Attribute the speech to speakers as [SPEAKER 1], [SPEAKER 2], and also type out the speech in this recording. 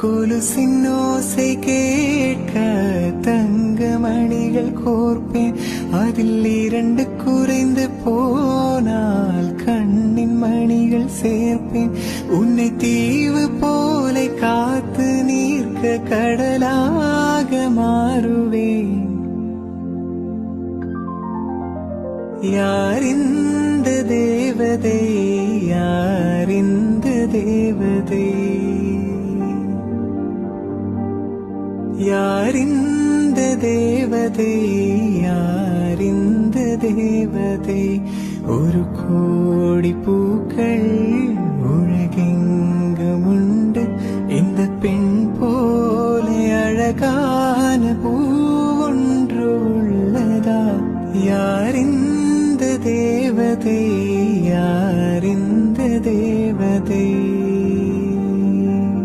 [SPEAKER 1] கொலுசின் ஓசை கேட்க தங்க மணிகள் கோர்ப்பேன். அதில் 2 குறைந்து போனால் கண்ணின் மணிகள் சேர்ப்பேன். உன்னை தீவு போல காத்து நீர்க்க கடலாக மாறுவேன். யாரிந்த தேவதை, யாரிந்த தேவதை, யாரிந்த தேவதை, யாரிந்த தேவதை. ஒரு கோடி பூக்கள்